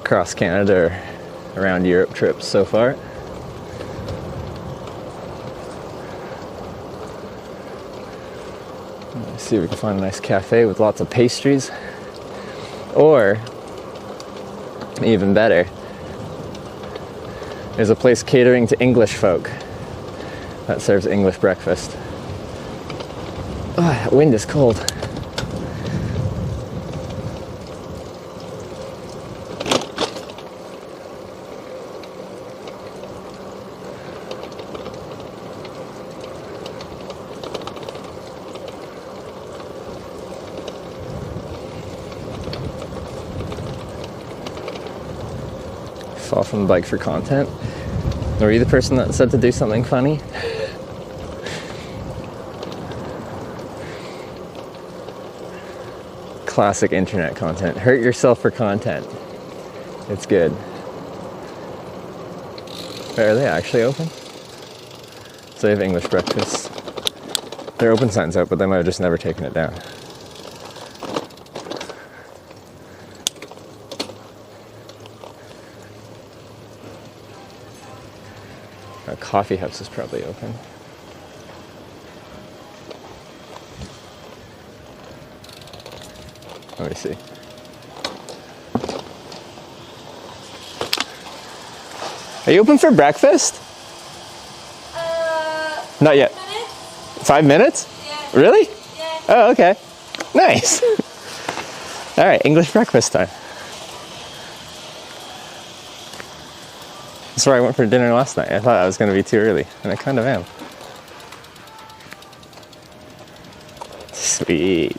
across Canada or around Europe trips so far. Let's see if we can find a nice cafe with lots of pastries. Or, even better, there's a place catering to English folk that serves English breakfast. Oh, that wind is cold. Fall from the bike for content. Were you the person that said to do something funny? Classic internet content. Hurt yourself for content. It's good. Wait, are they actually open? So they have English breakfast. Their open sign's out, but they might have just never taken it down. A coffee house is probably open. Let me see. Are you open for breakfast? Not yet. 5 minutes? Yeah. Really? Yeah. Oh, okay. Nice. All right, English breakfast time. That's where I went for dinner last night. I thought I was going to be too early, and I kind of am. Sweet.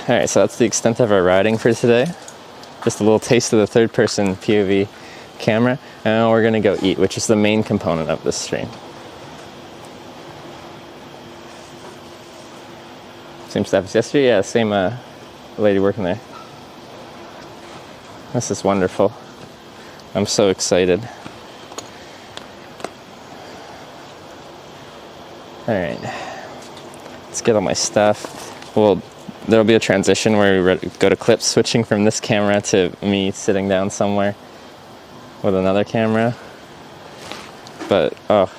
Alright, so that's the extent of our riding for today. Just a little taste of the third-person POV camera. And now we're going to go eat, which is the main component of this stream. Same stuff as yesterday? Yeah, same lady working there. This is wonderful. I'm so excited. Alright. Let's get all my stuff. Well, there'll be a transition where we go to clips, switching from this camera to me sitting down somewhere with another camera. But, oh,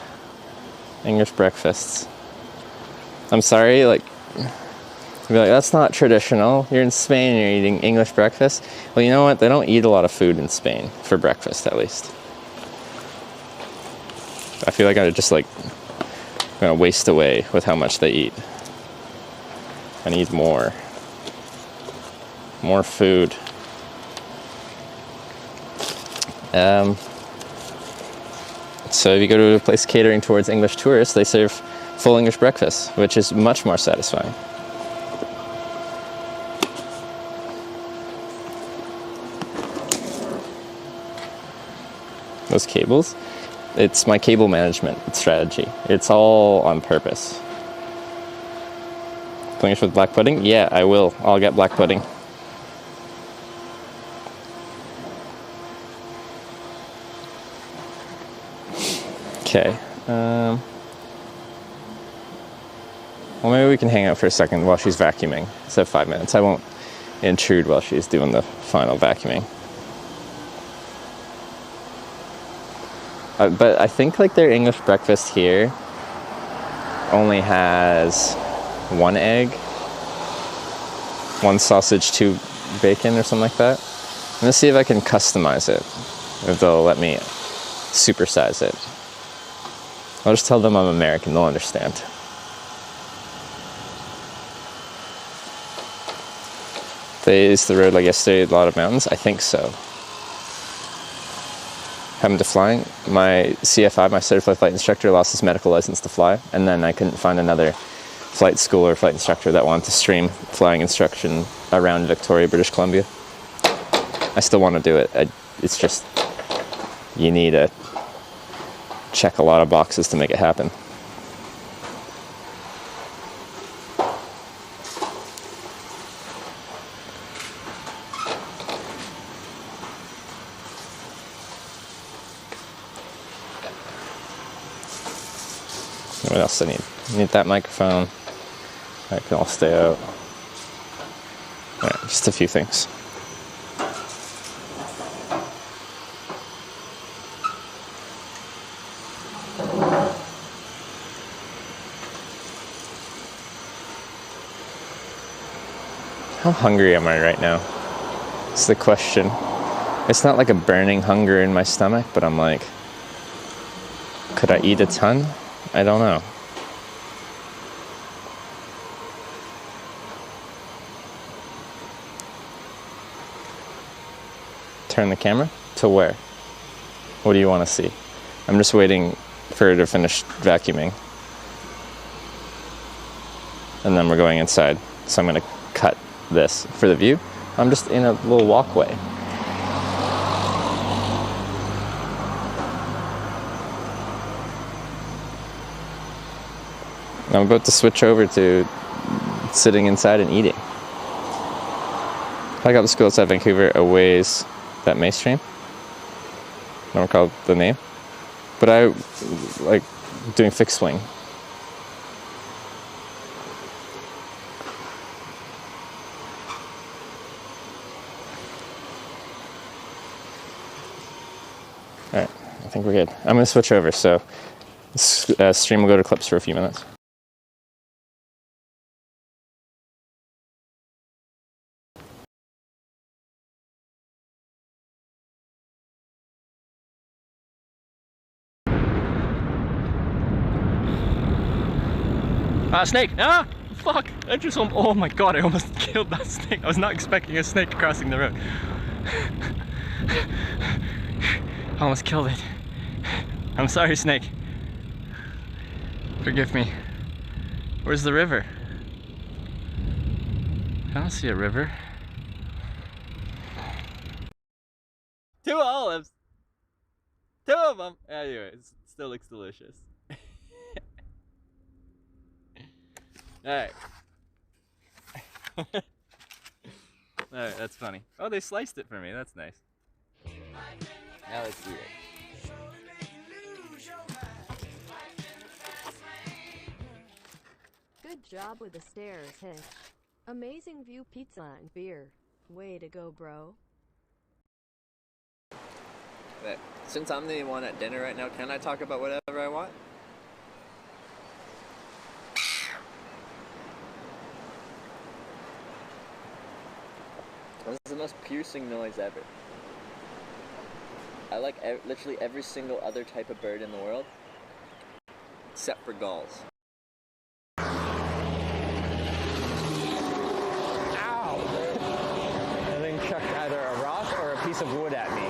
English breakfasts. I'm sorry, like, you'll be like, that's not traditional. You're in Spain and you're eating English breakfast. Well, you know what? They don't eat a lot of food in Spain, for breakfast at least. I feel like I'm just like gonna waste away with how much they eat. I need more. More food. So if you go to a place catering towards English tourists, they serve full English breakfast, which is much more satisfying. Those cables, it's my cable management strategy. It's all on purpose. Finish with black pudding? Yeah, I will. I'll get black pudding. Okay. Well, maybe we can hang out for a second while she's vacuuming. Instead of 5 minutes. I won't intrude while she's doing the final vacuuming. But I think like their English breakfast here only has 1 egg, 1 sausage, 2 bacon or something like that. I'm gonna see if I can customize it, if they'll let me supersize it. I'll just tell them I'm American, they'll understand. They used the road like yesterday, a lot of mountains? I think so. Happened to flying, my CFI, my certified flight instructor, lost his medical license to fly, and then I couldn't find another flight school or flight instructor that wanted to stream flying instruction around Victoria, British Columbia. I still want to do it. It's just, you need to check a lot of boxes to make it happen. What else I need? I need that microphone. That can all stay out. Alright, just a few things. How hungry am I right now? It's the question. It's not like a burning hunger in my stomach, but I'm like, could I eat a ton? I don't know. Turn the camera to where? What do you want to see? I'm just waiting for her to finish vacuuming. And then we're going inside. So I'm going to cut this for the view. I'm just in a little walkway. I'm about to switch over to sitting inside and eating. I got the school outside Vancouver a ways that May stream. I don't recall the name. But I like doing fixed swing. Alright, I think we're good. I'm going to switch over, so this stream will go to clips for a few minutes. Snake! Ah! Fuck! I just, oh my god, I almost killed that snake. I was not expecting a snake crossing the road. I almost killed it. I'm sorry, snake. Forgive me. Where's the river? I don't see a river. 2 olives! 2 of them! Anyway, it still looks delicious. Alright. Alright, that's funny. Oh, they sliced it for me. That's nice. Now let's see it. Good job with the stairs, Hitch. Amazing view, pizza and beer. Way to go, bro. But since I'm the one at dinner right now, can I talk about whatever I want? This is the most piercing noise ever. I like literally every single other type of bird in the world, except for gulls. Ow! The thing chucked either a rock or a piece of wood at me.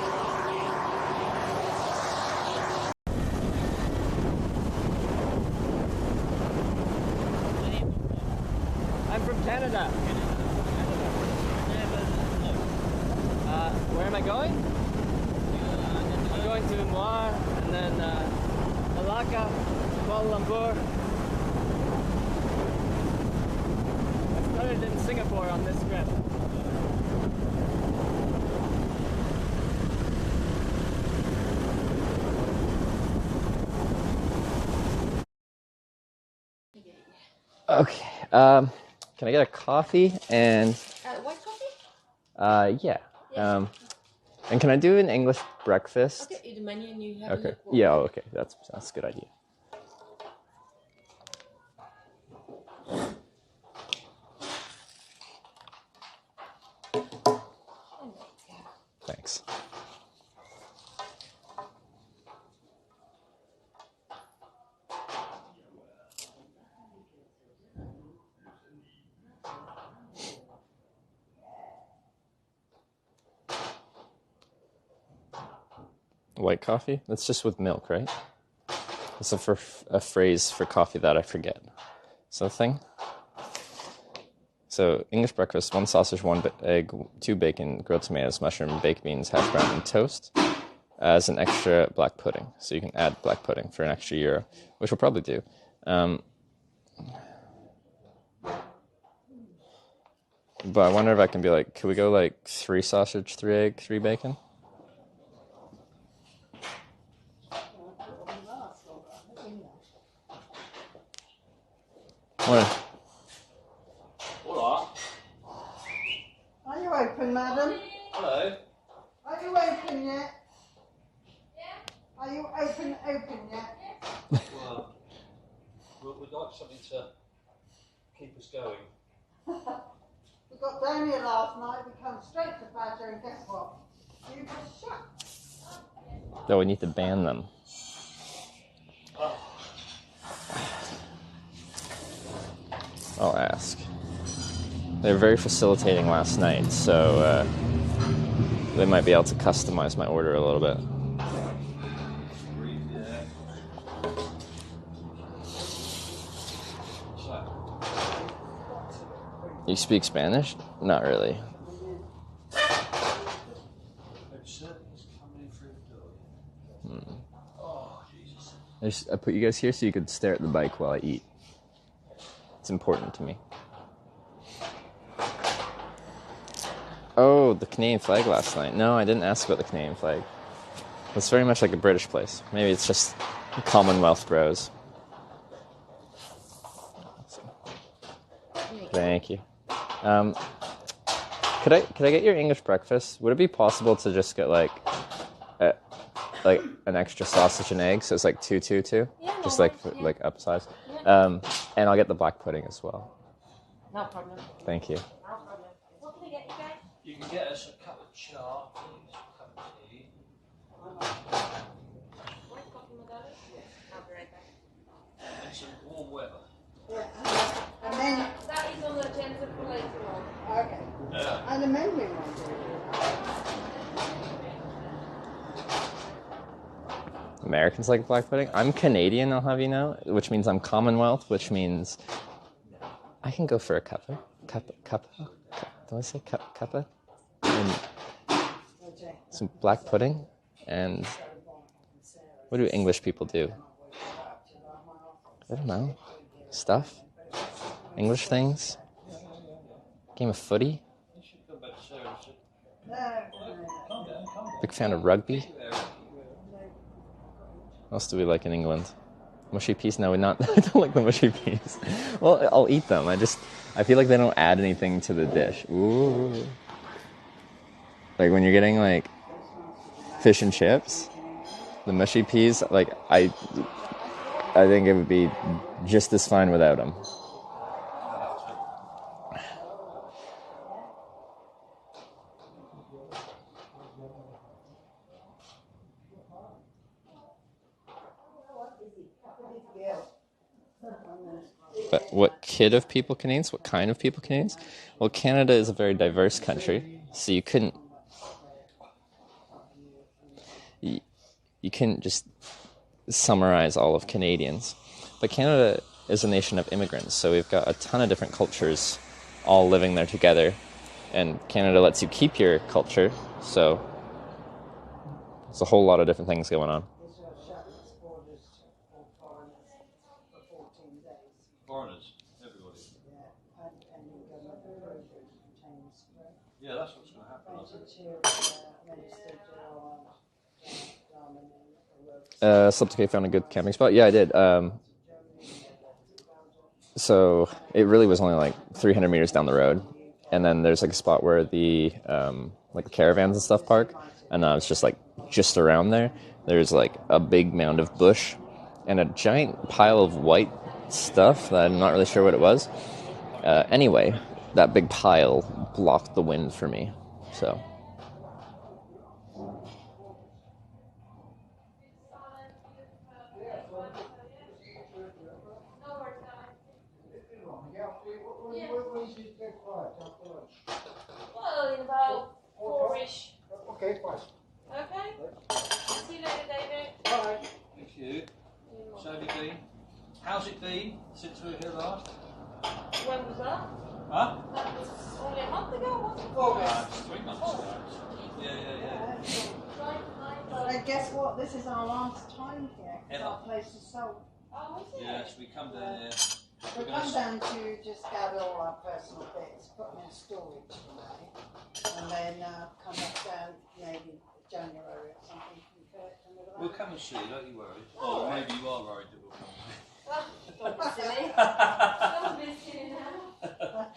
I'm from Canada. Where am I going? I'm going to Muar and then Malacca, Kuala Lumpur. I started in Singapore on this trip. Okay, can I get a coffee and... White coffee? Yeah. Yes. And can I do an English breakfast? Okay, the menu and you have Okay. a look. Yeah, okay. That's a good idea. Thanks. White coffee? That's just with milk, right? It's a phrase for coffee that I forget. Is that a thing? So, English breakfast, 1 sausage, 1 egg, 2 bacon, grilled tomatoes, mushroom, baked beans, hash brown, and toast. As an extra black pudding. So you can add black pudding for an extra €1, which we'll probably do. But I wonder if I can be like, could we go like 3 sausage, 3 egg, 3 bacon? What? All Are you open, madam? right. Hello. Are you open yet? Are you open yet? Well, we'd like something to keep us going. We got down here last night, we come straight to Badger, and guess what? You just shut. No, we need to ban them. I'll ask. They were very facilitating last night, so they might be able to customize my order a little bit. You speak Spanish? Not really. I put you guys here so you could stare at the bike while I eat. It's important to me. Oh, the Canadian flag last night. No, I didn't ask about the Canadian flag. It's very much like a British place. Maybe it's just Commonwealth bros. Thank you. Could I get your English breakfast? Would it be possible to just get like an extra sausage and egg, so it's like 222, just like upsize, and I'll get the black pudding as well. No problem. Thank you. No problem. What can I get you guys? You can get us a cup of char, please, a cup of tea. White coffee, my darling? I'll be right back. And some warm weather. And then, That is on the agenda for later on. okay. Yeah. And the menu one. Americans like black pudding. I'm Canadian, I'll have you know, which means I'm Commonwealth, which means I can go for a cuppa. Do I say cuppa? And some black pudding. And what do English people do? I don't know. Stuff? English things? Game of footy? Big fan of rugby? What else do we like in England? Mushy peas? No, I don't like the mushy peas. Well, I'll eat them. I feel like they don't add anything to the dish. Ooh. Like when you're getting like fish and chips, the mushy peas, like I think it would be just as fine without them. But what kid of people Canadians? What kind of people Canadians? Well, Canada is a very diverse country, so you couldn't just summarize all of Canadians. But Canada is a nation of immigrants, so we've got a ton of different cultures all living there together, and Canada lets you keep your culture, so there's a whole lot of different things going on. Foreigners, everybody. Yeah, that's what's going to happen. Slept okay, found a good camping spot. Yeah, I did. So it really was only like 300 meters down the road, and then there's like a spot where the like the caravans and stuff park, and it's just around there. There's like a big mound of bush and a giant pile of white stuff that I'm not really sure what it was. Anyway, that big pile blocked the wind for me, so. Well, in about 4-ish. Okay, fine. Okay? See you later, David. Bye. Thank you. So have you been? How's it been since we were here last? When was that? Huh? That was only a month ago, wasn't it? August. 3 months ago. Yeah. And guess what? This is our last time here. 'Cause our place is sold. Oh, is it? Yes, we come down here. We come down to just gather all our personal bits, put them in storage for May, and then come back down maybe January or something. And collect them with We'll come and see you, don't you worry. Oh, maybe you are worried that we'll come and see you. Don't be silly. Don't be silly now.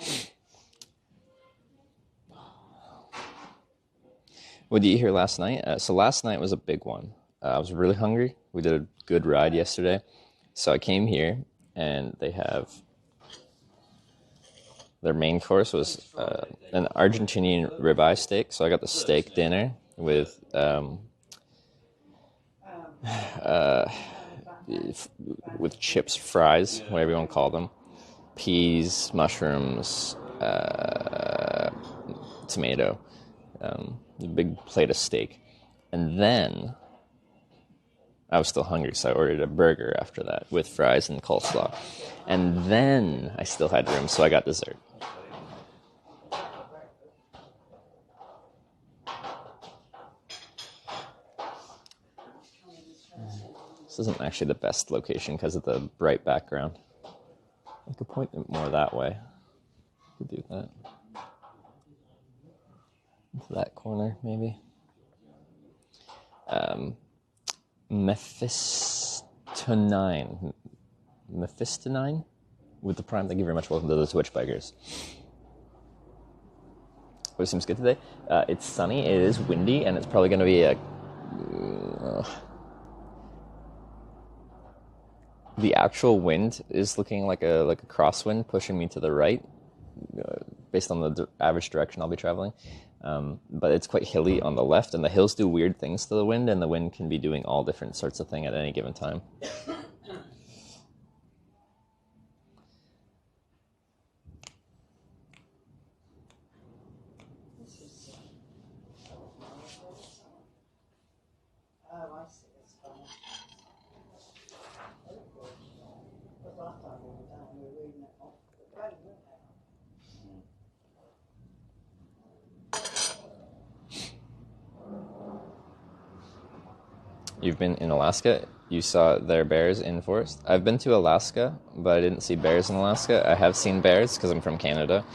What did you hear last night? So last night was a big one. I was really hungry. We did a good ride yesterday. So I came here, and they have... Their main course was an Argentinian ribeye steak. So I got the steak dinner with... with chips, fries, whatever you want to call them, peas, mushrooms, tomato, a big plate of steak. And then I was still hungry, so I ordered a burger after that with fries and coleslaw. And then I still had room, so I got dessert. This isn't actually the best location because of the bright background. I could point it more that way. I could do that. Into that corner, maybe. Mephistonine. Mephistonine? With the Prime, thank you very much. Welcome to the Twitch Bikers. What seems good today? It's sunny, it is windy, and it's probably going to be a... the actual wind is looking like a crosswind pushing me to the right, based on the average direction I'll be traveling. But it's quite hilly on the left, and the hills do weird things to the wind, and the wind can be doing all different sorts of things at any given time. You've been in Alaska. You saw their bears in forest. I've been to Alaska, but I didn't see bears in Alaska. I have seen bears because I'm from Canada,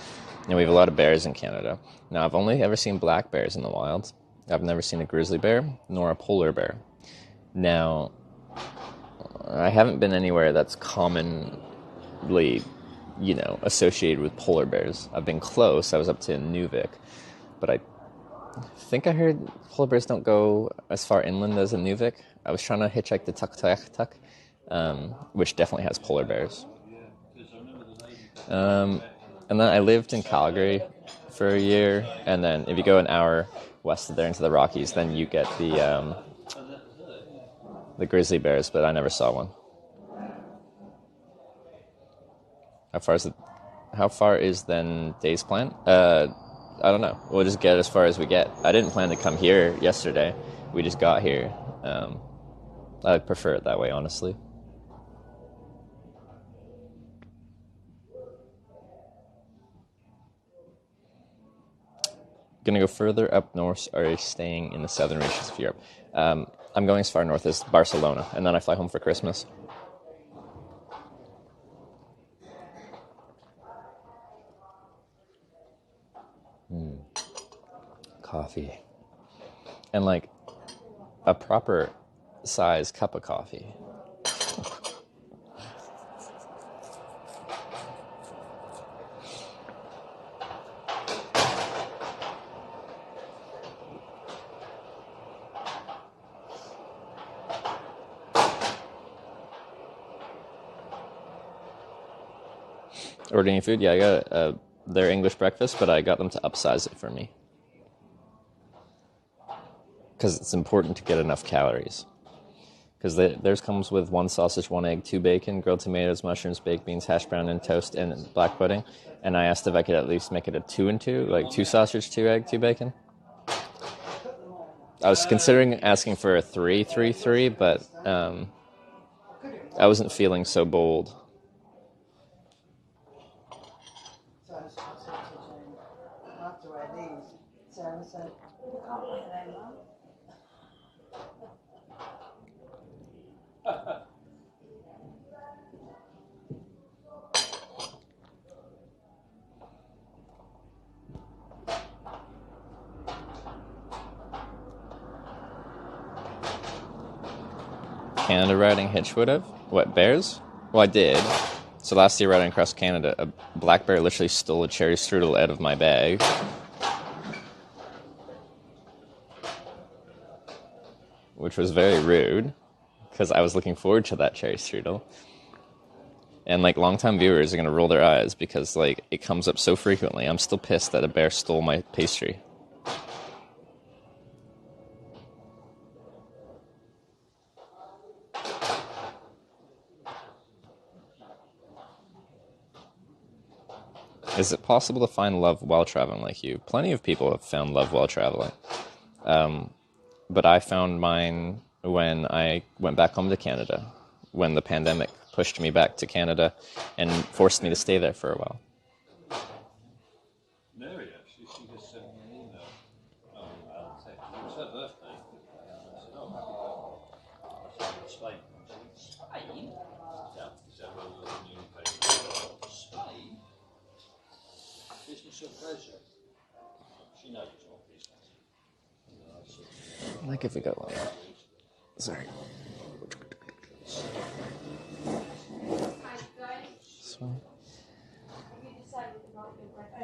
and we have a lot of bears in Canada. Now, I've only ever seen black bears in the wild. I've never seen a grizzly bear, nor a polar bear. Now, I haven't been anywhere that's commonly, associated with polar bears. I've been close. I was up to Nunavik, but I think I heard polar bears don't go as far inland as Nunavik. I was trying to hitchhike to Tuktoyaktuk, which definitely has polar bears. And then I lived in Calgary for a year, and then if you go an hour west of there into the Rockies, then you get the grizzly bears, but I never saw one. How far is then Day's plan? I don't know. We'll just get as far as we get. I didn't plan to come here yesterday. We just got here. I prefer it that way, honestly. Gonna go further up north, or are you staying in the southern reaches of Europe? I'm going as far north as Barcelona, and then I fly home for Christmas. Coffee. And like a proper size cup of coffee. Ordering food? Yeah, I got their English breakfast, but I got them to upsize it for me. Because it's important to get enough calories. Because theirs comes with 1 sausage, 1 egg, 2 bacon, grilled tomatoes, mushrooms, baked beans, hash brown, and toast, and black pudding. And I asked if I could at least make it a 2 and 2, like 2 sausage, 2 egg, 2 bacon. I was considering asking for a 3, 3, 3, but I wasn't feeling so bold. So I said to Jane, after I leave, Sarah said, "You can't wear them, Mum." Canada riding hitch would have? What, bears? Well, I did. So last year, riding across Canada, a black bear literally stole a cherry strudel out of my bag. Which was very rude, because I was looking forward to that cherry strudel. And, like, longtime viewers are going to roll their eyes, because, like, it comes up so frequently. I'm still pissed that a bear stole my pastry. Is it possible to find love while traveling like you? Plenty of people have found love while traveling. But I found mine when I went back home to Canada, when the pandemic pushed me back to Canada and forced me to stay there for a while. Mary, actually, she just sent me an email. It was her birthday. I said, oh, happy birthday. I said, Spain. Spain? Yeah, so we're in the UK. Spain? Business or pleasure? She knows it's not business. Like if we go like that. Sorry. So.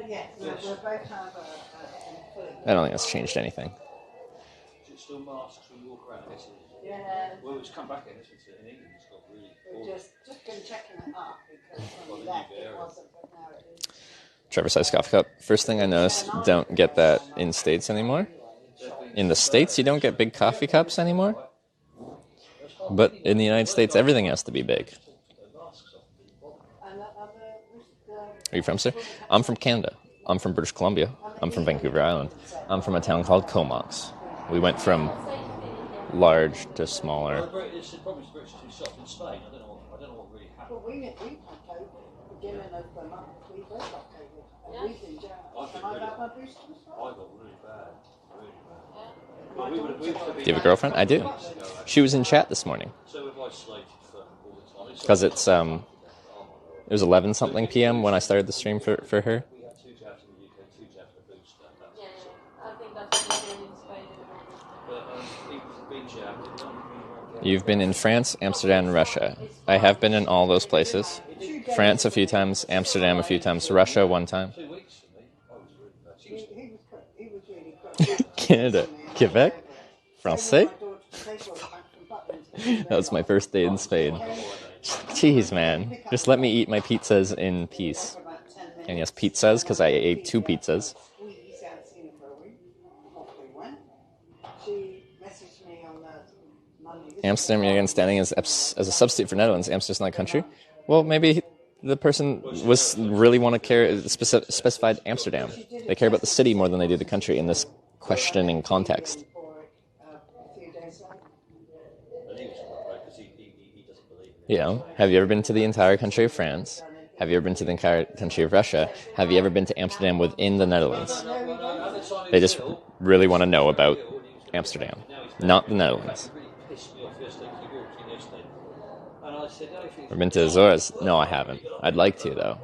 Yeah, no, we'll both have I don't think that's changed anything. Is it still masks when you walk around? I guess it is. Yeah. Well, it's come back in, isn't it? In England, it's got really. We've just been checking it up because when we left it wasn't, but now it is. Trevor size coffee cup. First thing I noticed, don't get that in States anymore. In the States, you don't get big coffee cups anymore. But in the United States, everything has to be big. Are you from, sir? I'm from Canada. I'm from British Columbia. I'm from Vancouver Island. I'm from a town called Comox. We went from large to smaller. It's probably British too soft in Spain. I don't know what really happened. Well, we had COVID, beginning of the month, we both got COVID, and we've been down. Can I have my booster as well? I got really bad. Well, we would have Do you have a girlfriend? I do. She was in chat this morning. So we've isolated for all the time. Because it was 11 something p.m. when I started the stream for her. We had 2 jabs in the UK, 2 jabs for booster. Yeah, I think that's what we're doing in Spain. But people have been jabbed. You've been in France, Amsterdam, and Russia. I have been in all those places. France a few times, Amsterdam a few times, Russia one time. 2 weeks for me. I was really bad. He was really good. Canada, Quebec, Francais. That was my first day in Spain. Jeez, man. Just let me eat my pizzas in peace. And yes, pizzas, because I ate 2 pizzas. Amsterdam, again, standing as a substitute for Netherlands. Amsterdam's not a country. Well, maybe the person was really want to care specified Amsterdam. They care about the city more than they do the country in this questioning context. Yeah. Have you ever been to the entire country of France? Have you ever been to the entire country of Russia? Have you ever been to Amsterdam within the Netherlands? They just really want to know about Amsterdam, not the Netherlands. Ever been to Azores? No, I haven't. I'd like to, though.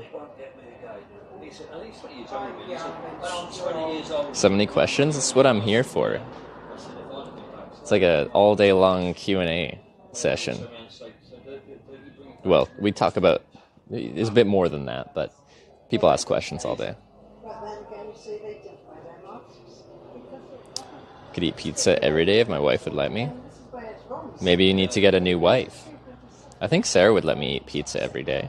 70 questions? That's what I'm here for. It's like an all-day long Q&A session. Well, we talk about... It's a bit more than that, but people ask questions all day. Could eat pizza every day if my wife would let me. Maybe you need to get a new wife. I think Sarah would let me eat pizza every day.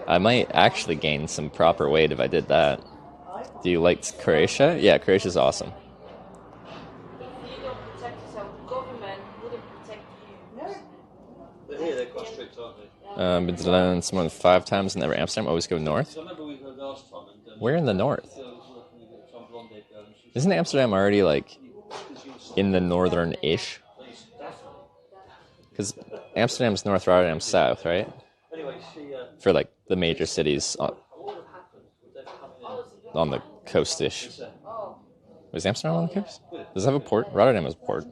I might actually gain some proper weight if I did that. Do you like Croatia? Yeah, Croatia's awesome. If you don't protect yourself, government wouldn't protect you. But here they're quite strict, aren't they? Been to the Netherlands more than 5 times, never Amsterdam. Always go north. So I remember we heard last time. And, Where in the north? Isn't Amsterdam already like in the northern-ish? Because Amsterdam's north, Rotterdam's south, right? Anyway, For like the major cities on the coast-ish. Was Amsterdam on the coast? Does it have a port? Rotterdam has a port.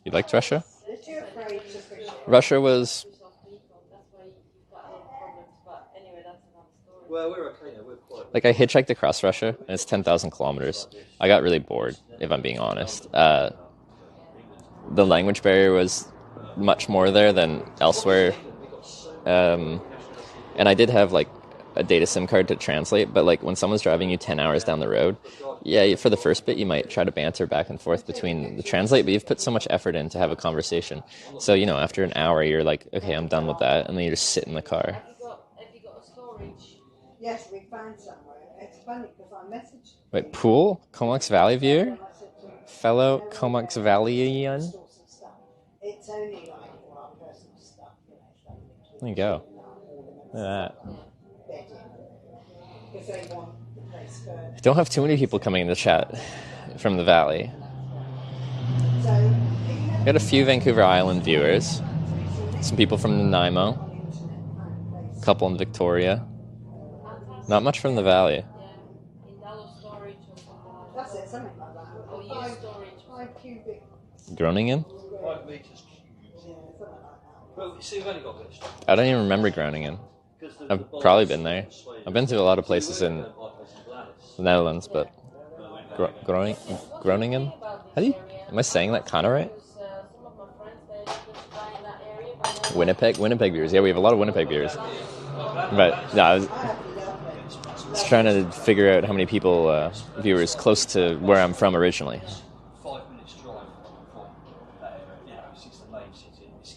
You liked Russia? Russia was... well, we're okay now. We're quite. Like, I hitchhiked across Russia, and it's 10,000 kilometers. I got really bored, if I'm being honest. the language barrier was much more there than elsewhere. And I did have like a data SIM card to translate, but like when someone's driving you 10 hours down the road, yeah, for the first bit you might try to banter back and forth between the translate, but you've put so much effort in to have a conversation. So, you know, after an hour you're like, okay, I'm done with that, and then you just sit in the car. Have you got a storage? Yes, we found somewhere. It's funny because I messaged. Wait, pool? Comox Valley viewer? Fellow Comox Valleyan? It's only like all our personal stuff, you know. There you go. Look at that. Because they want the place for. Don't have too many people coming in the chat from the valley. So, Got a few Vancouver Island viewers. Some people from Nanaimo. A couple in Victoria. Not much from the valley. Yeah. In Dallas storage or something like that. that's it, something like that. Or use storage. 5 cubic. Groningen? 5 metres cubed. Yeah, something like that. Well, you see, we've only got this. I don't even remember Groningen. I've probably been there. I've been to a lot of places in the Netherlands, but Groningen? How do you? Am I saying that kind of right? Some of my friends, they just buy in that area. But now Winnipeg viewers. Yeah, we have a lot of Winnipeg viewers. But no, I was trying to figure out how many people viewers close to where I'm from originally. 5 minutes drive from that area. You know, it's the main city. It's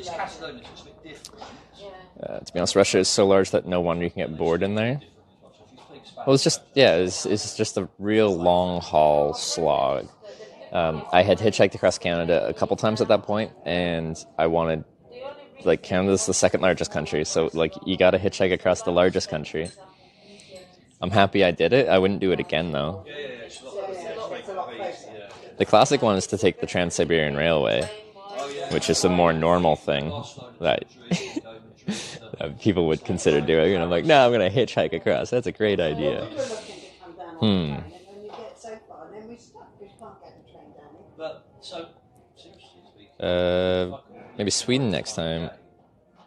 Catalonia, so it's a bit different. yeah. To be honest, Russia is so large that no wonder you can get bored in there. Well, it's just a real long haul slog. I had hitchhiked across Canada a couple times at that point, and I wanted, like, Canada's the second largest country, so like you got to hitchhike across the largest country. I'm happy I did it. I wouldn't do it again though. It's a lot closer. The classic one is to take the Trans-Siberian Railway, which is a more normal thing that people would consider doing. And I'm like, no, I'm going to hitchhike across. That's a great idea. We were looking to come down on the train, and then you get so far, and then we stop because you can't get the train down here. But, so, seriously speaking, Maybe Sweden next time.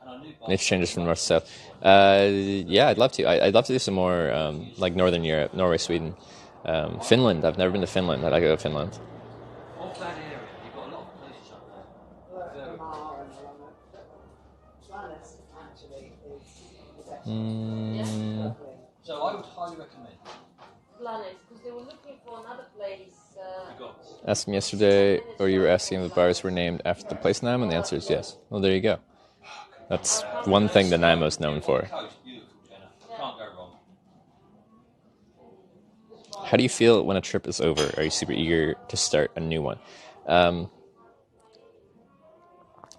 and I knew Nature changes from north to south. Yeah, I'd love to. I'd love to do some more, like Northern Europe, Norway, Sweden. Finland. I've never been to Finland. I'd like to go to Finland. of that area, you've got a lot of places up there. Lamar and Lannis actually is actually lovely. So I would highly recommend. Planet, because they were looking for another place. You got Asked me yesterday, or you were asking if the bars were named after the place name, and the answer is yes. Well, there you go. That's one thing that Nanaimo's known for. coast, beautiful, Jenna. Can't go wrong. How do you feel when a trip is over? Are you super eager to start a new one?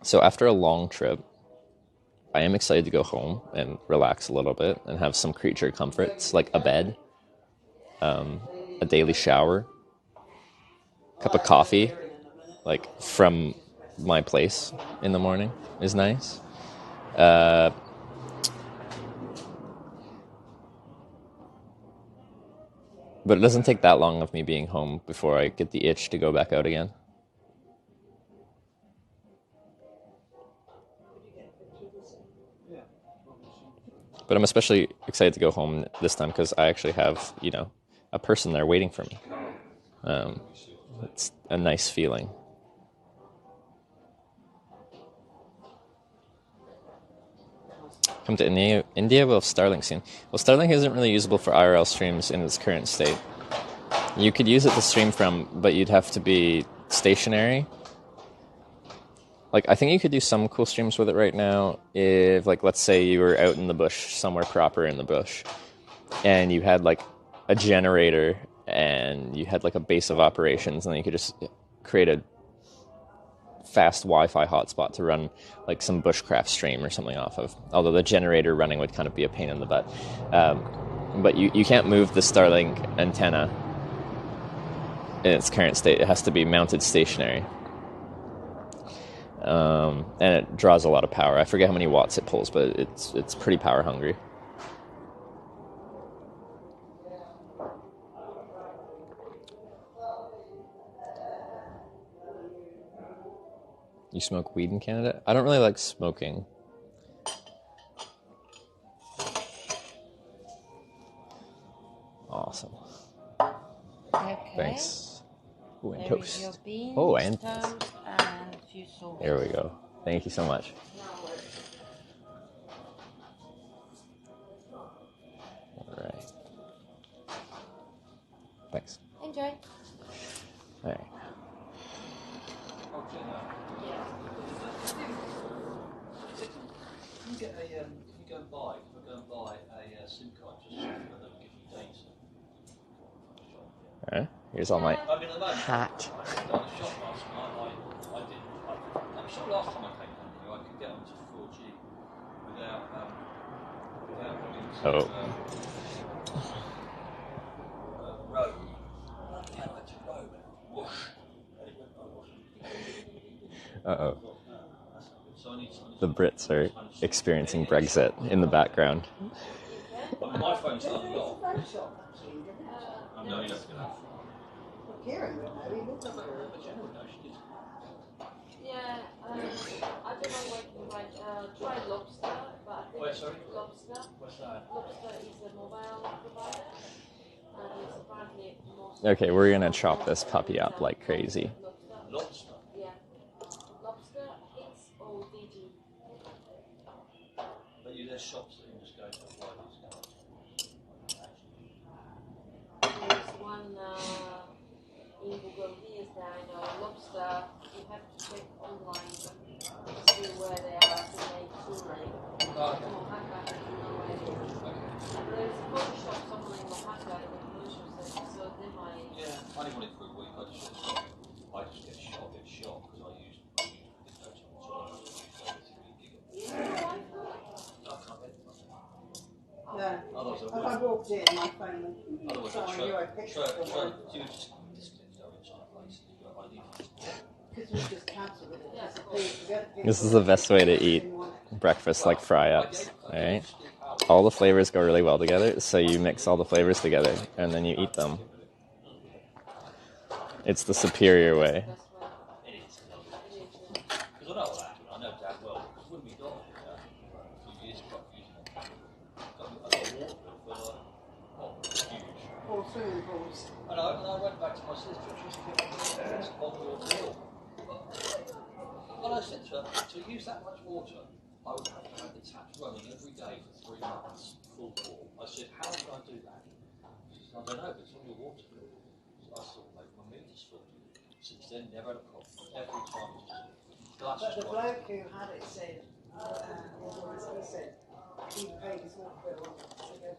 So after a long trip, I am excited to go home and relax a little bit and have some creature comforts like a bed, a daily shower, cup of coffee, like from my place in the morning is nice. But it doesn't take that long of me being home before I get the itch to go back out again. But I'm especially excited to go home this time because I actually have, a person there waiting for me. It's a nice feeling. Come to India, we'll have Starlink soon. Well, Starlink isn't really usable for IRL streams in its current state. You could use it to stream from, but you'd have to be stationary. Like, I think you could do some cool streams with it right now if, like, let's say you were out in the bush, somewhere proper in the bush, and you had, like, a generator and you had, like, a base of operations, and then you could just create a fast Wi-Fi hotspot to run, like, some bushcraft stream or something off of. Although the generator running would kind of be a pain in the butt. But you can't move the Starlink antenna in its current state. It has to be mounted stationary. And it draws a lot of power. I forget how many watts it pulls, but it's pretty power hungry. You smoke weed in Canada? I don't really like smoking. Awesome. Okay. Thanks. Ooh, and There is toast. your beans, Oh, and toast, and a few sauces. there we go. Thank you so much. All right. Thanks. Enjoy. All right. Oh, Jenna, can you get a, can you go and buy, if I go and buy a SIM card, just so that they'll give you data? All right. Here's all my I mean, at the moment, hat. I was down the shop last night, I'm sure last time I came down here, I could get onto 4G without having to, Oh. road. Yeah, I went to road, whoosh, and it went by whoosh. Uh-oh. So I need The Brits are experiencing Brexit in the background. I mean, my phone's not locked. I'm no, you don't get that. Kieran would know, he would know. But Jenna knows she did. Yeah, I don't know what you might try Lobster, but I think Where, sorry? Lobster. What's that? Lobster is a mobile provider, and it's apparently most. Okay, we're gonna chop this puppy up like crazy. Lobster. Yeah. Lobster, XODG. But there's shops that you can just go to and buy these cards. There's one in Google News that I know. Lobster, you have to check online to see where they are to make touring. Oaxaca, you know where it is. And there's a coffee shop somewhere in Oaxaca in the commercial section, so they might. Yeah, I only want it for a week. I just get shot because I use it You know why? I can't get it. No. Otherwise If I I would. walked in, my phone would Otherwise show I'd you a picture of the one. you would just disconnect go into other places, but I need to. Because we just cancelled it. Because the other people This is the best way to eat didn't want it. breakfast like fry-ups, all right? All the flavors go really well together, so you mix all the flavors together, and then you eat them. It's the superior way. That's why. It is. Because I know what happened. I know Dad well. Because when we got here, a few years ago, I got a water bill for huge. All swimming pools. And I went back to my sister and she said, "It's on your bill." And I said to her, to use that much water, I would have to have the tap running every day for 3 months, full bore. I said, how would I do that? She said, I don't know, but it's on your water bill. So I thought, mate, my meter's full. Since then, never had a problem. Every time it's just glass But the is bloke who had it said, he said he paid his water bill together.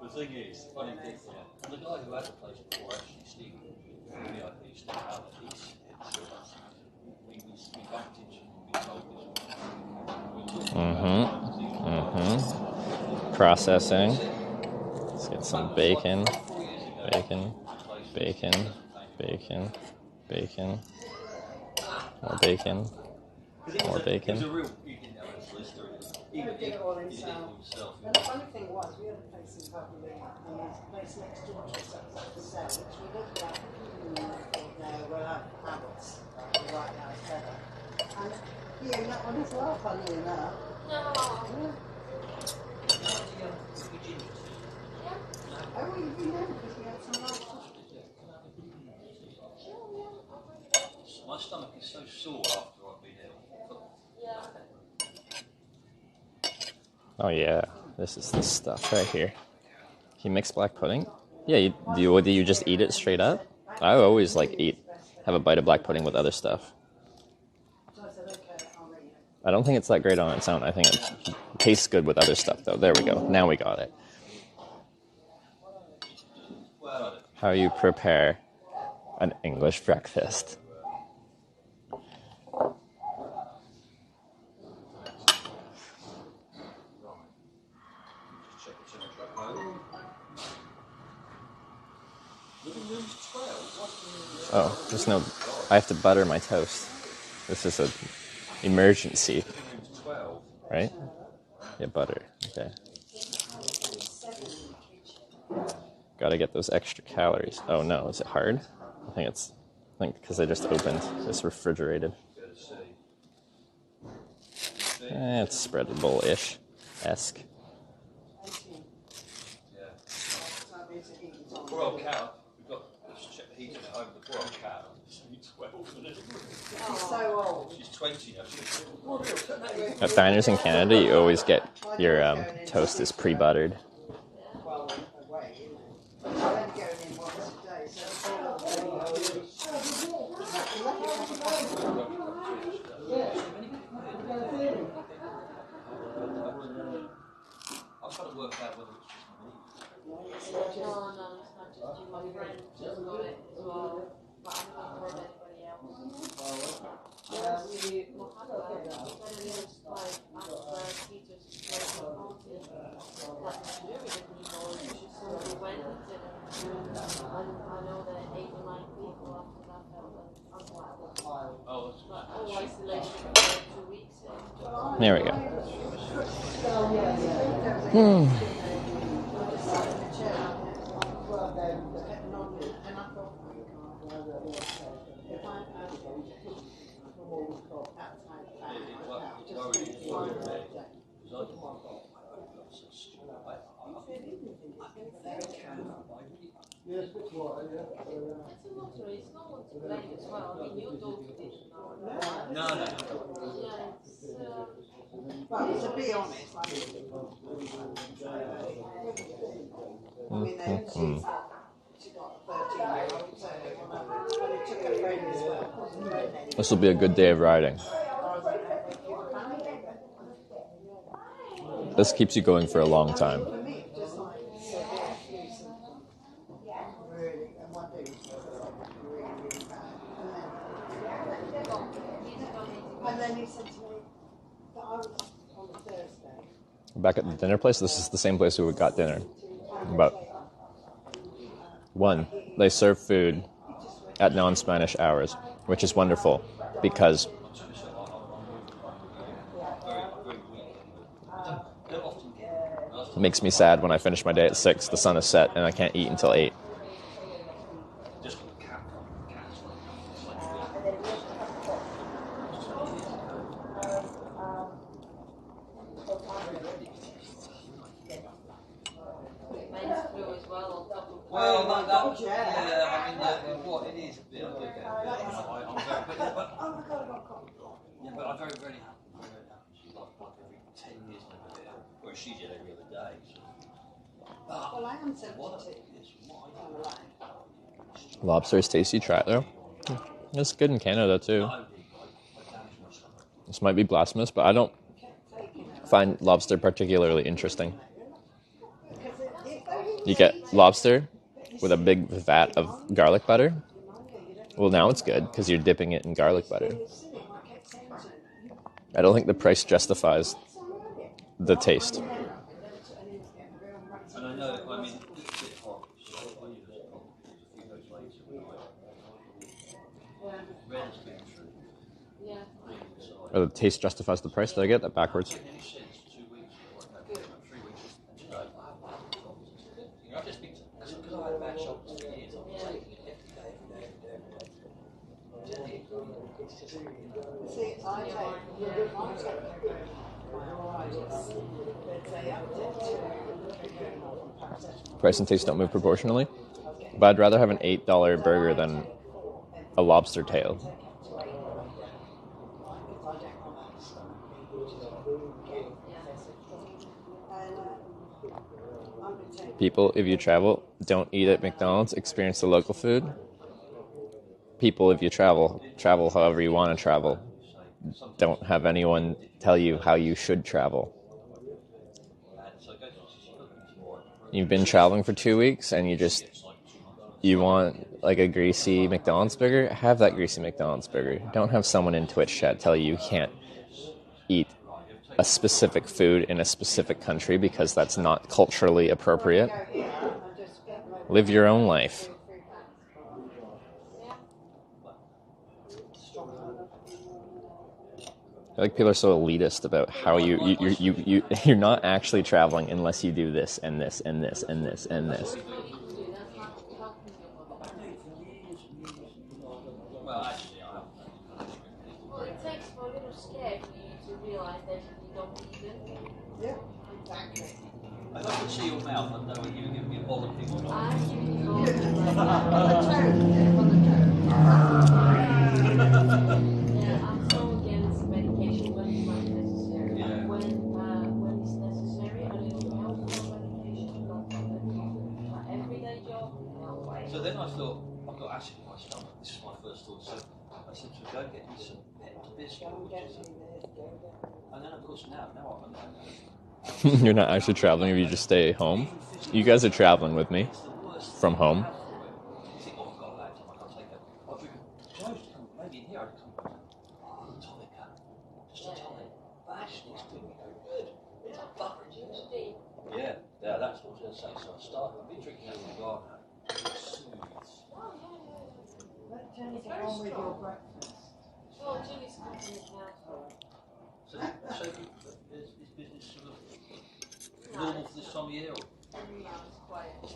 The thing is, funny thing, yeah, the guy who had the place before, actually, Steve, VIP, Steve Howard, we backed into him and we told him. Processing. Let's get some bacon. Bacon. Bacon. Bacon. Bacon. More bacon. More bacon. It was a real, you didn't know his list or He even did it all himself. himself. And the funny thing was, we had a place in Buckley, and there's a place next door to us that was for sale, which we looked at, and I thought, no, we'll have habits, right now it's better. And he and that one as well, funny enough. No. Oh, well, you know, because we had some last time. My stomach is so sore after I've been ill. Oh yeah, this is the stuff right here. You mix black pudding? Yeah, do you just eat it straight up? I always have a bite of black pudding with other stuff. So I said, okay, I'll let you know. I don't think it's that great on its own. I think it tastes good with other stuff though. There we go. Now we got it. How you prepare an English breakfast. Oh, there's no... I have to butter my toast. This is an emergency. Right? Yeah, butter. Okay. Gotta get those extra calories. Oh no, is it hard? I think because I just opened this refrigerated. It's spreadable-ish. Esque. Poor old cow. We've got to check the eating at home before I'm cat. She's 12, isn't it? She's so old. She's 20 now. At diners in Canada, you always get your toast is pre-buttered. Well, away, isn't it? I'm only going in once a day, so I'm trying to work out whether it's just me. No, it's not just you. My friend just got it as well, but I haven't heard anybody else. Mohammed, when he was like after Peter's situation, like to do with it anymore, she just sort of went and I know that 8 or 9 people after that felt unwell. Oh, that's But all isolation for 2 weeks. There we go. It's a lottery, it's no one to blame as well. I mean, your daughter didn't know. No. Yeah, it's. well, to be honest, I mean, she got a 13-year-old, so but it took her friend as well. This will be a good day of riding. This keeps you going for a long time. For me, just like really, and one day was really, really bad. And then he said to me that I was on a Thursday. Back at the dinner place, this is the same place we got dinner. But one, they serve food at non-Spanish hours, which is wonderful because it makes me sad when I finish my day at 6, the sun is set, and I can't eat until 8. Well, I mean, what it is a bit. I'm very, but I'm very, very happy. She's like every 10 years and a bit, whereas she did every other day. Well, I am 72. Lobster is tasty, try it though. It's good in Canada too. This might be blasphemous, but I don't find lobster particularly interesting. You get lobster with a big vat of garlic butter. Well, now it's good because you're dipping it in garlic butter. I don't think the price justifies the taste. And I know, I mean, it's a bit hot, so I use it a few days later when red has been true. Yeah. Or the taste justifies the price. Did I get that backwards? Any sense 2 weeks or 3 weeks, and today I I've just been, because I had bad shoulders for years, I've been taking it every day. See, I take my arthritis, they upped it to Price and taste don't move proportionally. But I'd rather have an $8 burger than a lobster tail. People, if you travel, don't eat at McDonald's, experience the local food. People, if you travel however you want to travel. Don't have anyone tell you how you should travel. You've been traveling for 2 weeks and you want like a greasy McDonald's burger, have that greasy McDonald's burger. Don't have someone in Twitch chat tell you can't eat a specific food in a specific country because that's not culturally appropriate. Live your own life. I feel like people are so elitist about how you're not actually traveling unless you do this and this and this and this and this. Well, it takes a little scare for you to realise that you don't need it. Yeah, exactly. If I could see your mouth, I'd know whether you were giving me a bollocking or not. I'm giving you all On the the right toe. Yeah, I'm so against medication when it's not necessary. Yeah. When it's necessary, a little help from medication, no problem. My everyday job, no way. So then I thought, I've got acid in my stomach. This is my first thought. So I said to her, go get me some Pepto-Bismol, which is and then of course now I'm You're not actually traveling if you just stay home. You guys are traveling with me from home. You think, oh, I've got a bad time, I can't take that. I'll drink close to come, maybe in here I'd come, tonic, just a tonic. But actually it's doing me very good. It's a butter juice. Yeah, that's what I was going to say. So I've been drinking that in the garden. It soothes. Let Jenny get on with your breakfast. Well, Julie's cooking it now. So is business sort of normal for this time of year? Or? No, it's quiet. So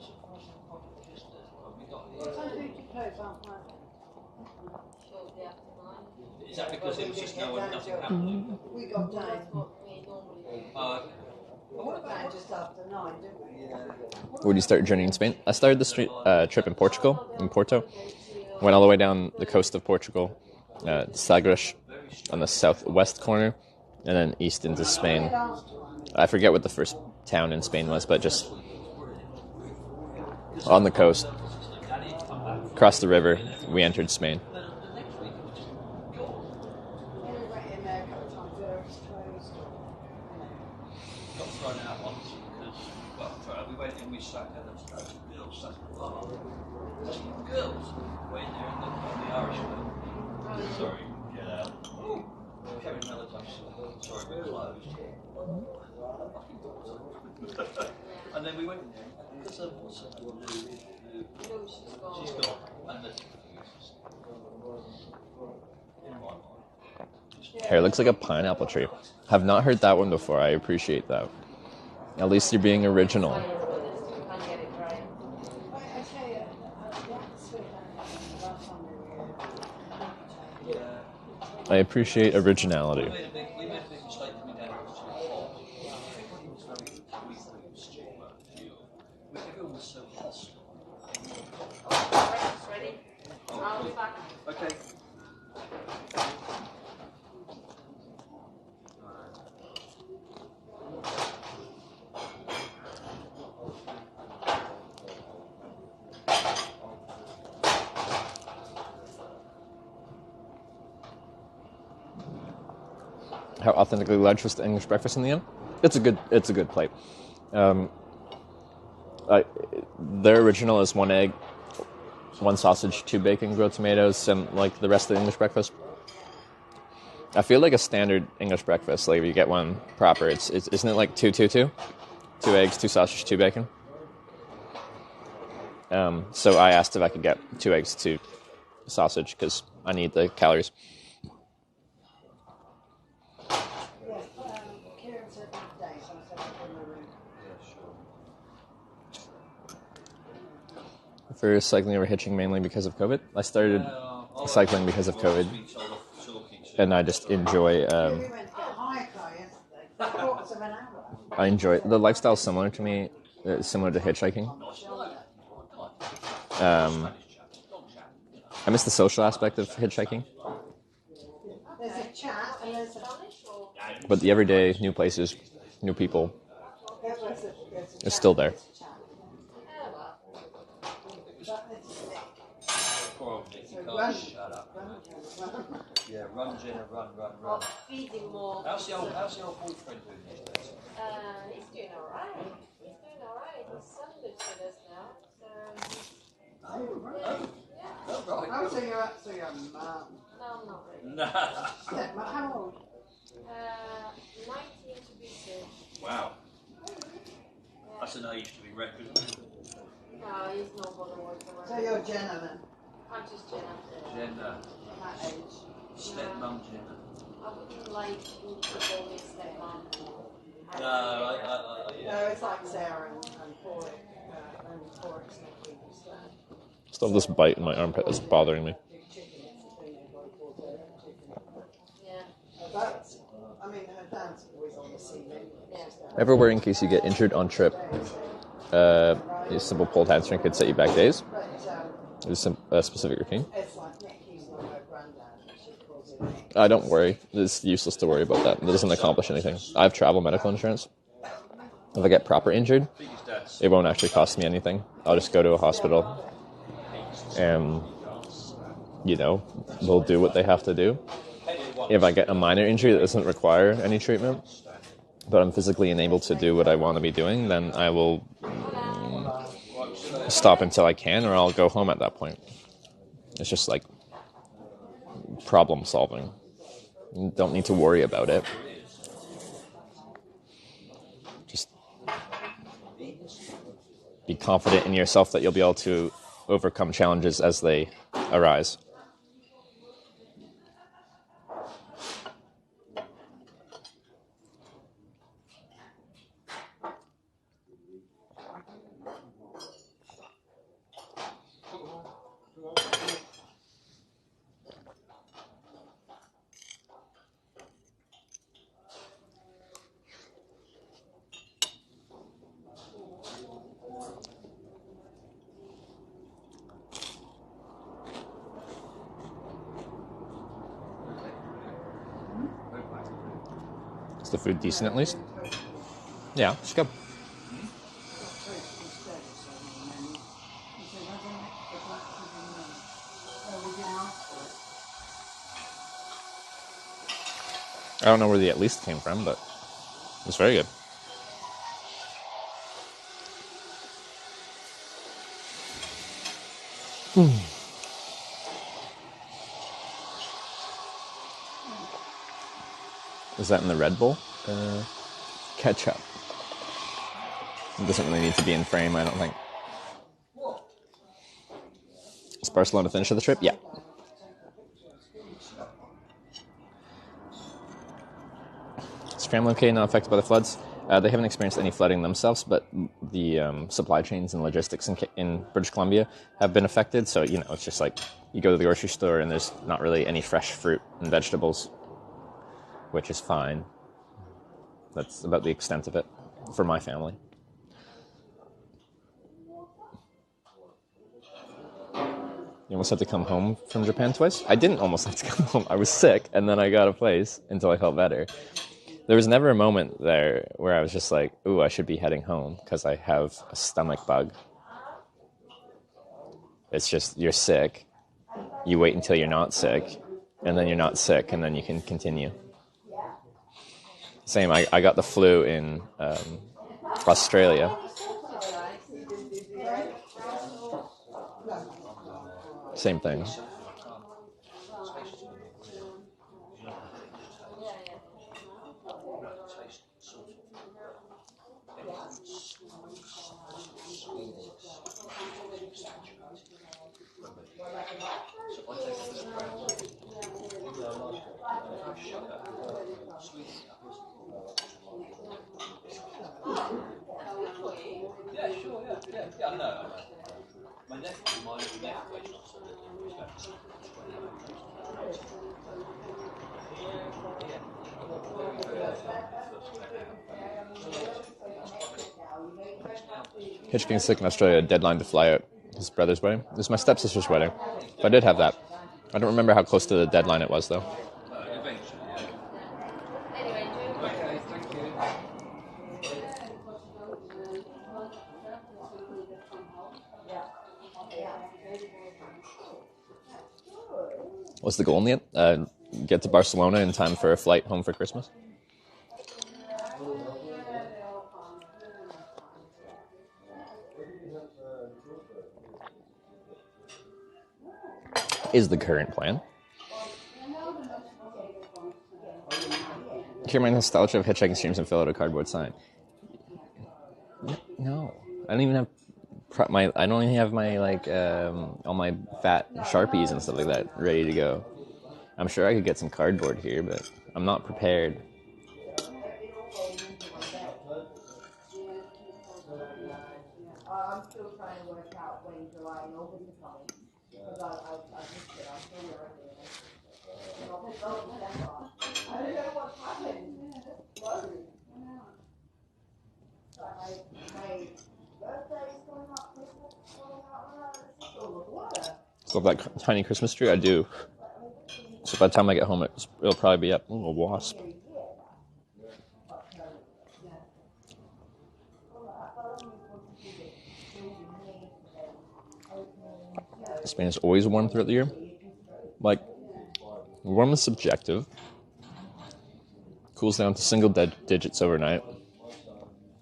surprising just we got What time do you close on Friday? Shortly after 9. Is that because it was just nothing happening? We got That's down. what we normally do. Okay. Down just after 9, didn't we? Where do you start your journey in Spain? I started this trip in Portugal, in Porto. Went all the way down the coast of Portugal, Sagres on the southwest corner, and then east into Spain. I forget what the first town in Spain was, but just on the coast, across the river, we entered Spain. We went in there a couple of times, there was closed. Got thrown out once because, well, we went in, we sat there, there was loads of girls sat at the bar. Girls went in there and on the Irish girl. Sorry, get out. Kevin Melatonin, sorry, we're closed. Fucking daughter. And then we went in there, because there was someone who she's gone, and the in my mind. Hair looks like a pineapple tree. Have not heard that one before. I appreciate that. At least you're being original. But they still can't get it right. I tell you, the atmosphere down there, the last time we were I appreciate originality. We made a big mistake coming down. It was too hot. Everybody was very, we thought it was stupid, everyone was so hostile. Breakfast ready? I'll be back. Okay. How authentically large was the English breakfast in the end? It's a good plate. Their original is 1 egg, 1 sausage, 2 bacon, grilled tomatoes, and like the rest of the English breakfast. I feel like a standard English breakfast, like if you get one proper, isn't it like 2, 2, 2? 2 eggs, 2 sausage, 2 bacon. So I asked if I could get 2 eggs, 2 sausage because I need the calories. Kieran said midday, so I said I'd in the room. For cycling over hitching mainly because of COVID. I started cycling because of COVID, and I just enjoy. We went to get a hire car yesterday, 3/4 of an hour. I enjoy the lifestyle similar to me, similar to hitchhiking. I miss the social aspect of hitchhiking, There's a chat and there's a... but the everyday, new places, new people is still there. Poor old Nick, you can't shut up. Yeah, run, Jenna, run. Feeding more. How's the old boyfriend doing these days? He's doing alright. His son lives with us now. So, Oh, right. Oh, so you're actually a mum. no, I'm not really. Nah. Stepmom, how old? 19 to be 6. Wow. That's an age to be reckoned. No, he's not going to work around. So you're Jenna then, I'm just Jenna. Jenna. that age. Stepmum Jenna. I wouldn't like to call me stepmom. No, No, it's like Sarah and Porrick, Still have this bite in my armpit that's bothering me. Yeah. But, I mean, her plans are always on the ceiling. Everywhere in case you get injured on trip. A simple pulled hamstring could set you back days. There's a specific routine. It's like Nick using her granddad, she calls it Nick. Don't worry. It's useless to worry about that. It doesn't accomplish anything. I have travel medical insurance. If I get proper injured, it won't actually cost me anything. I'll just go to a hospital and, they'll do what they have to do. If I get a minor injury that doesn't require any treatment, but I'm physically unable to do what I want to be doing, then I will stop until I can, or I'll go home at that point. It's just like problem solving. You don't need to worry about it. Just be confident in yourself that you'll be able to overcome challenges as they arise. Is the food decent at least? Yeah, it's good. I don't know where the at least came from, but it's very good. Is that in the Red Bull? Ketchup. It doesn't really need to be in frame, I don't think. Is Barcelona finished the trip? Yeah. Is family okay, not affected by the floods? They haven't experienced any flooding themselves, but the supply chains and logistics in British Columbia have been affected. So, it's just like you go to the grocery store and there's not really any fresh fruit and vegetables, which is fine. That's about the extent of it for my family. You almost had to come home from Japan twice? I didn't almost have to come home. I was sick, and then I got a place until I felt better. There was never a moment there where I was just like, ooh, I should be heading home because I have a stomach bug. It's just, you're sick. You wait until you're not sick, and then you're not sick, and then you can continue. Same, I got the flu in Australia. Same thing. Yeah, no. My nephew, my little nephew, is not so little. He's about 20. Hitch getting sick in Australia, deadline to fly out. His brother's wedding. This is my stepsister's wedding. But I did have that. I don't remember how close to the deadline it was, though. What's the goal in the end? Get to Barcelona in time for a flight home for Christmas? Is the current plan. Cure my nostalgia of hitchhiking streams and fill out a cardboard sign. No, I don't even have I don't even have my all my fat Sharpies and stuff like that ready to go. I'm sure I could get some cardboard here, but I'm not prepared. I'm still trying to work out when July and August are coming because I missed it. I'm still working. I don't know what's happened. So that tiny Christmas tree, I do. So by the time I get home, it'll probably be up. Ooh, a wasp. Spain is always warm throughout the year. Like, warm is subjective. Cools down to single digits overnight.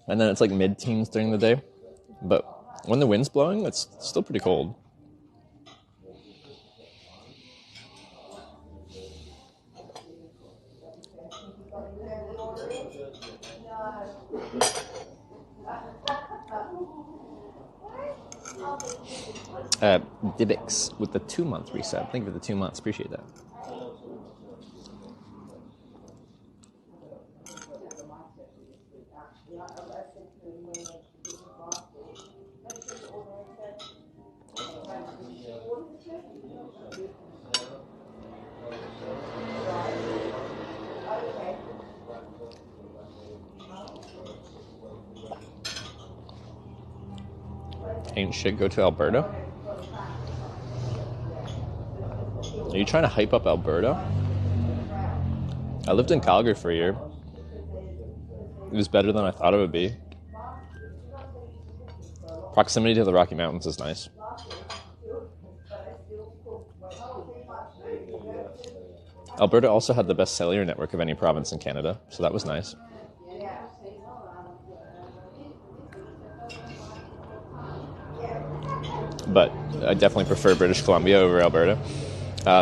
And then it's like mid-teens during the day. But when the wind's blowing, it's still pretty cold. Dibix with the 2-month reset. Thank you for the 2 months. Appreciate that. Ain't shit, go to Alberta? Are you trying to hype up Alberta? I lived in Calgary for a year. It was better than I thought it would be. Proximity to the Rocky Mountains is nice. Alberta also had the best cellular network of any province in Canada, so that was nice. But I definitely prefer British Columbia over Alberta.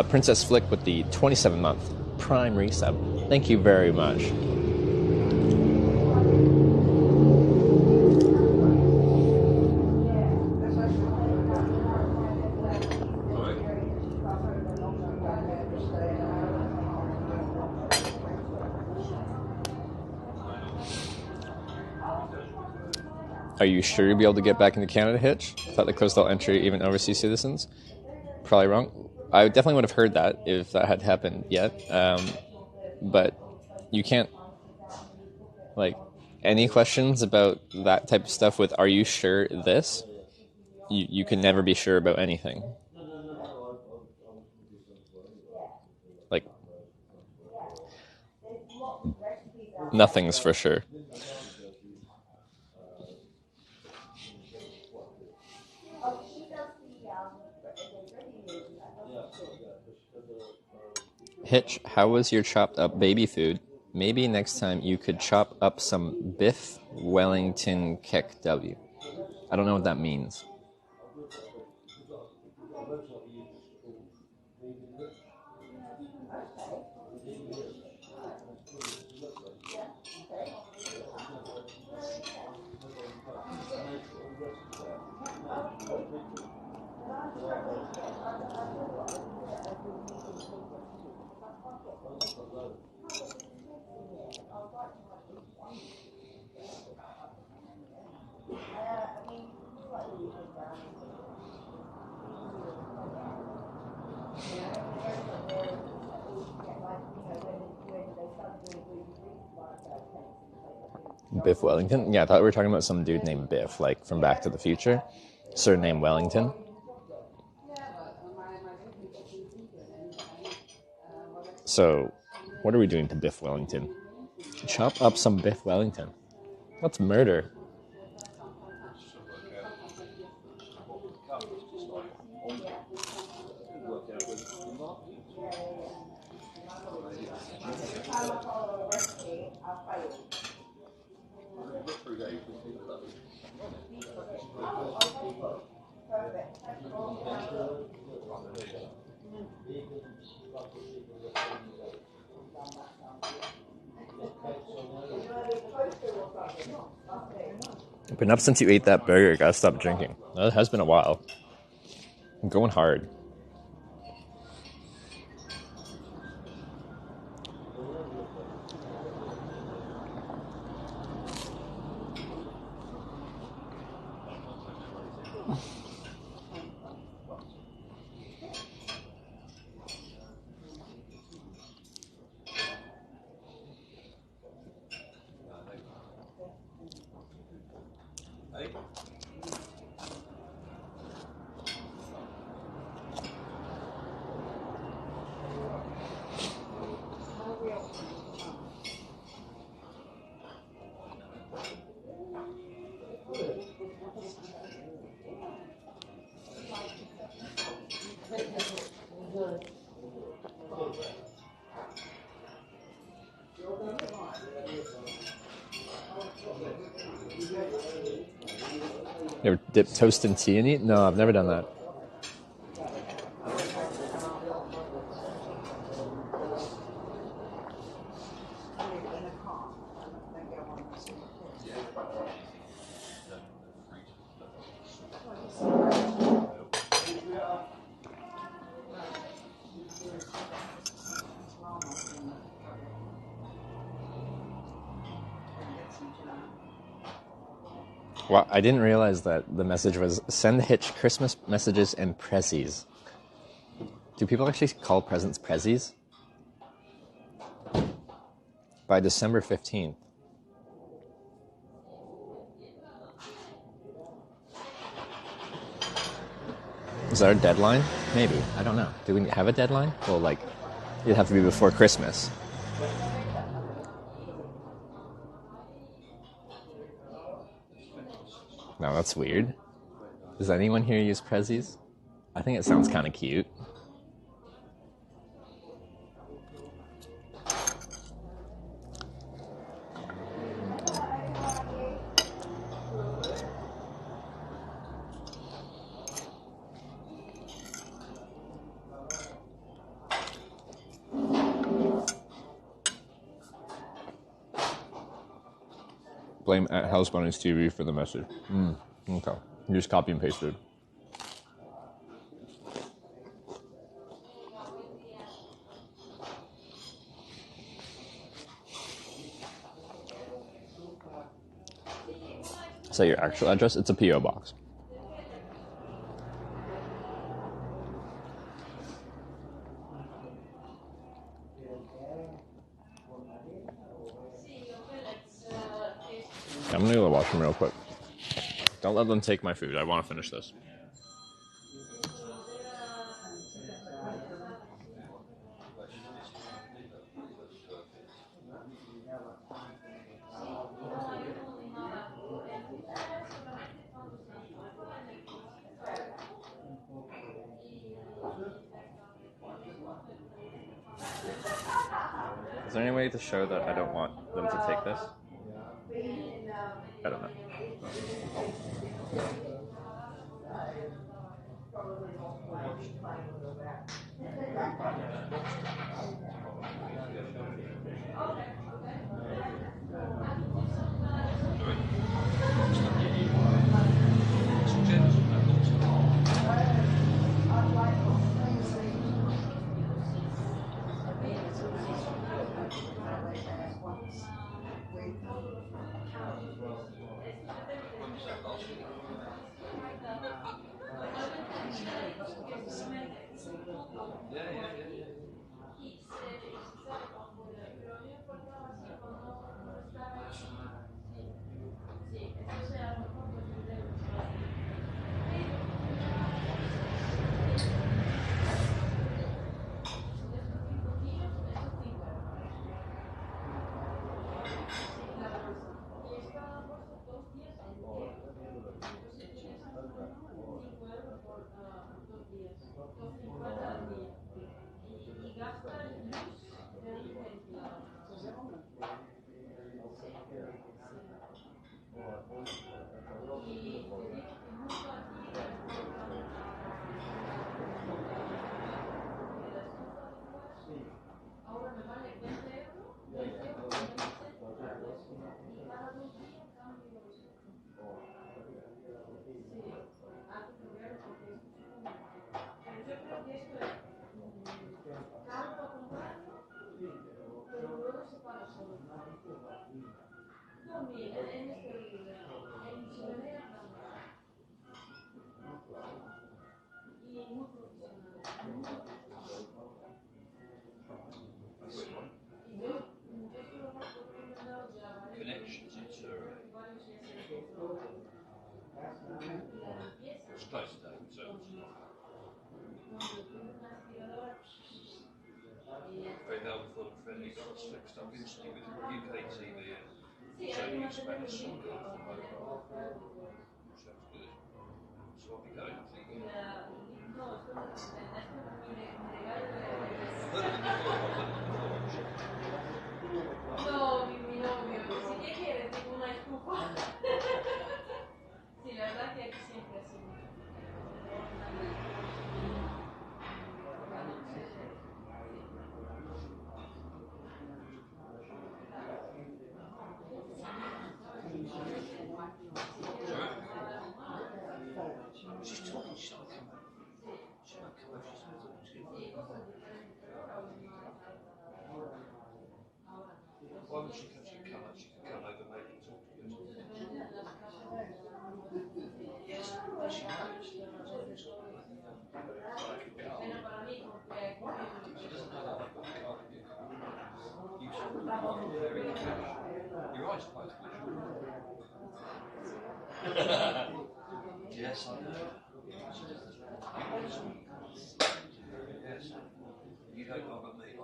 Princess Flick with the 27-month Prime resub. Thank you very much. Are you sure you'll be able to get back into Canada, Hitch? Thought they closed all entry, even overseas citizens. Probably wrong. I definitely would have heard that if that had happened yet. But you can't, like, any questions about that type of stuff with, are you sure this? You can never be sure about anything. Like, nothing's for sure. Hitch, how was your chopped up baby food? Maybe next time you could chop up some Biff Wellington Kek W. I don't know what that means. Biff Wellington? Yeah, I thought we were talking about some dude named Biff, like from Back to the Future. Surname Wellington. So, what are we doing to Biff Wellington? Chop up some Biff Wellington. That's murder. Been up since you ate that burger. Gotta stop drinking. It has been a while. I'm going hard. You ever dip toast in tea and eat? No, I've never done that. Leave it in a car and then go on and see the kids. Well, I didn't realize that the message was send Hitch Christmas messages and prezzies. Do people actually call presents prezzies? By December 15th. Is there a deadline? Maybe. I don't know. Do we have a deadline? Well, like, it'd have to be before Christmas. No, that's weird. Does anyone here use prezzies? I think it sounds kind of cute. Blame at House Bunnies TV for the message. Okay. You just copy and pasted. Is that your actual address? It's a P.O. box. I'm gonna go to the washroom real quick. Don't let them take my food. I want to finish this. Is there any way to show that I don't want them to take this? I don't know. Connections into it's close to that, so very helpful and friendly, got us fixed up instantly with UK TV and Sony Spanish soccer on mobile. So that's good. So I'll be going, I think. No, mi novio, si quiere tengo una estufa. Sí, la verdad que Yes, I know. Yes. You don't know about me. I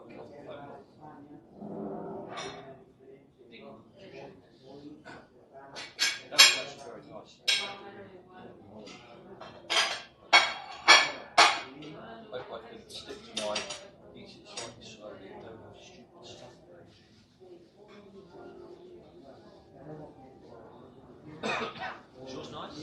can't phone. That was actually very nice. I can stick to my eat it slightly slowly and don't have stupid stuff. Is yours nice?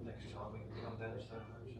Next time we can come down to Stoke Hotel.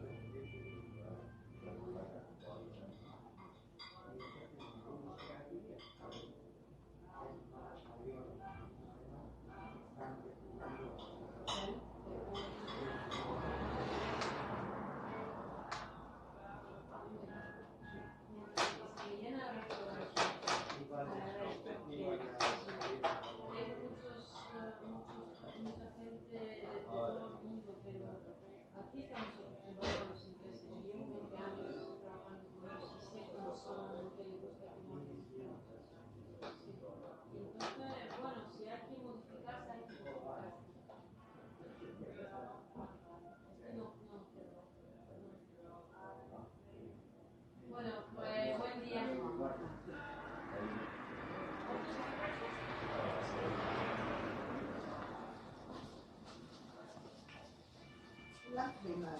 Lovely mother.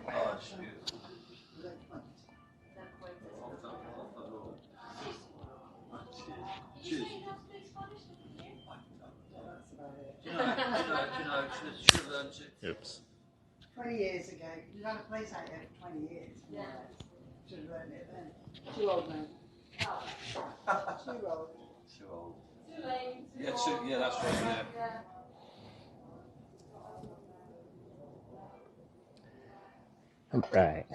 Oh, it's beautiful. Good point. Cheers. That's about it. Do you know, should have learned it. Oops. 20 years ago. You've had a place out here for 20 years. Yeah. Should have learned it then. Too old now. Too old. Too old. Too late. Yeah, yeah, that's right, yeah. Right.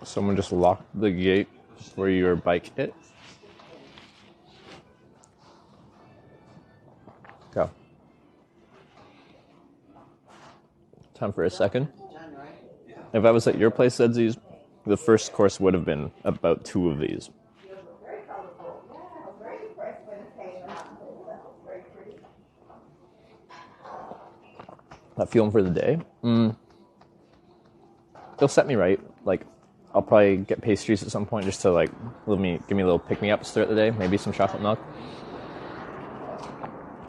Someone just locked the gate where your bike hit. Go. Time for a second. January. If I was at your place, Zedsies, the first course would have been about 2 of these. Very colourful. Yeah, I was very impressed when it came out. That was very pretty. That feeling for the day. It'll set me right. Like, I'll probably get pastries at some point just to like give me a little pick-me-ups throughout the day. Maybe some chocolate milk.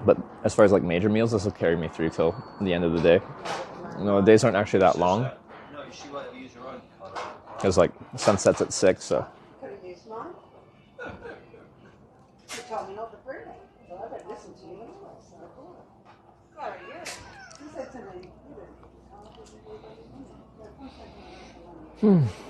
But as far as like major meals, this will carry me through till the end of the day. No, the days aren't actually that long. No, she won't use her own colour. Because like sun sets at 6, so. Could have used mine. You told me not to bring it. So I better listen to you anyway. So I thought. Very good. You said to me, you didn't.